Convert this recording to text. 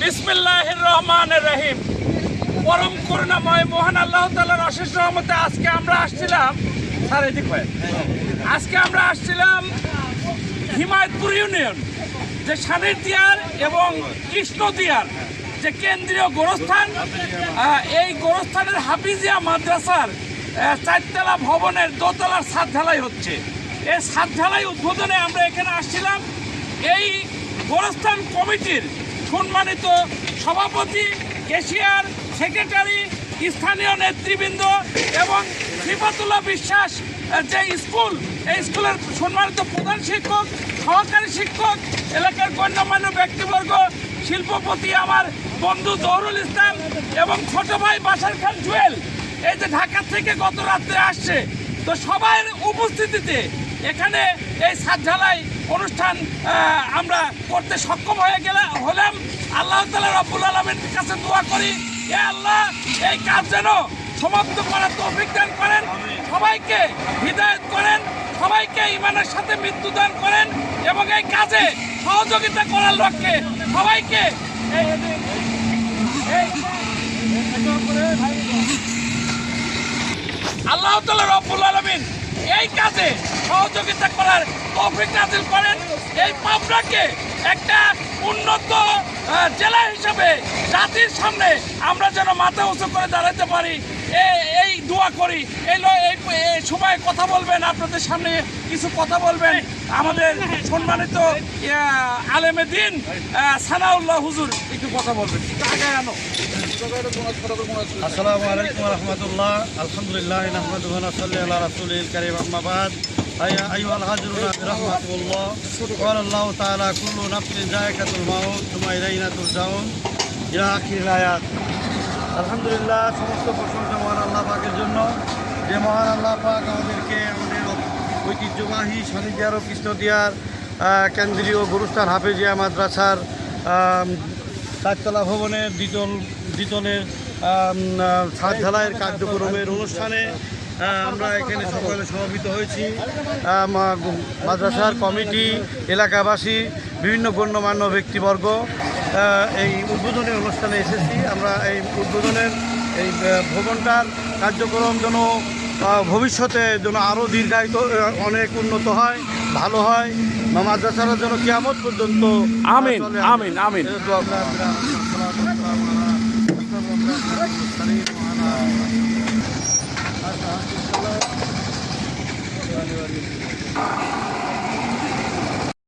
বিসমিল্লাহির রহমানির রহিম। পরম করুণাময় মহান আল্লাহ তাআলার অশেষ রহমতে আজকে আমরা আসছিলাম হিমায়তপুর ইউনিয়ন যে সানিরদিয়ার এবং কৃষ্ণদিয়ার যে কেন্দ্রীয় গোরস্থান, এই গোরস্থানের হাফিজিয়া মাদ্রাসার 4তলা ভবনের দোতলার ছাদ ঢালাই হচ্ছে। এই ছাদ ঢালাই উদ্বোধনে আমরা এখানে আসছিলাম। এই গোরস্থান কমিটির সম্মানিত সভাপতি, ক্যাশিয়ার, সেক্রেটারি, স্থানীয় নেতৃবৃন্দ এবং সিফাতুল্লাহ বিশ্বাস যে স্কুল, এই স্কুলের সম্মানিত প্রধান শিক্ষক, সহকারী শিক্ষক, এলাকার গণ্যমান্য ব্যক্তিবর্গ, শিল্পপতি আমার বন্ধু জহুরুল ইসলাম এবং ছোট ভাই বাশার খান জুয়েল, এই যে ঢাকা থেকে গত রাত্রে আসছে, তো সবার উপস্থিতিতে এখানে এই ছাদ ঢালাই অনুষ্ঠান আমরা করতে সক্ষম হলাম। আল্লাহ তাআলা রব্বুল আলামিনের কাছে দোয়া করি, হে আল্লাহ এই কাজ যেন সমাপ্ত করার তৌফিক দান করেন, সবাইকে হিদায়াত করেন, সবাইকে ঈমানের সাথে মৃত্যু দান করেন এবং এই কাজে সহযোগিতা করার লক্ষ্যে সবাইকে আল্লাহ তাআলা রব্বুল আলামিন এই কাজে সহযোগিতা করার তৌফিক নাযিল করেন। এই পাবনাকে একটা উন্নত জেলা হিসেবে জাতির সামনে আমরা যেন মাথা উঁচু করে দাঁড়াতে পারি, এই দোয়া করি। এই সময় কথা বলবেন, আপনাদের সামনে কিছু কথা বলবেন আমাদের সম্মানিত আলেমে দিন সানাউল্লাহ হুজুর, একটু কথা বলবেন। আসসালামু আলাইকুম ওয়া রাহমাতুল্লাহ। আলহামদুলিল্লাহ নাহমাদুহু ওয়া নুসাল্লি আলা রাসূলিল কারীম, আম্মা বাদ। আইয়ুহাল হাজিরুনা বিরহমাতিল্লাহ। ক্বালা আল্লাহু তাআলা কুল্লু নাফসিন যায়কাতুল মাউত সুম্মা ইলাইনা তুরজাউন, ইলা আখিরিল আয়াত। আলহামদুলিল্লাহ, সমস্ত প্রশংসা মহান আল্লাহ পাকের জন্য, যে মহান আল্লাহ পাক আমাদেরকে আমাদের ঐতিহ্যবাহী সানিদিয়ার ও কৃষ্ণদিয়ার কেন্দ্রীয় গুরুস্থান হাফেজিয়া মাদ্রাসার 4তলা ভবনের দ্বিতলের ছাদ ঢালাইয়ের কার্যক্রমের অনুষ্ঠানে আমরা এখানে সকলে সমবেত হয়েছি। মাদ্রাসার কমিটি, এলাকাবাসী, বিভিন্ন গণ্যমান্য ব্যক্তিবর্গ এই উদ্বোধনী অনুষ্ঠানে এসেছি। আমরা এই উদ্বোধনের এই ভবনটার কার্যক্রম যেন ভবিষ্যতে যেন আরও দীর্ঘায়িত, অনেক উন্নত হয়, ভালো হয়, মাদ্রাসারা যেন কিয়ামত পর্যন্ত আমিন আমিন আমিন। আমিন।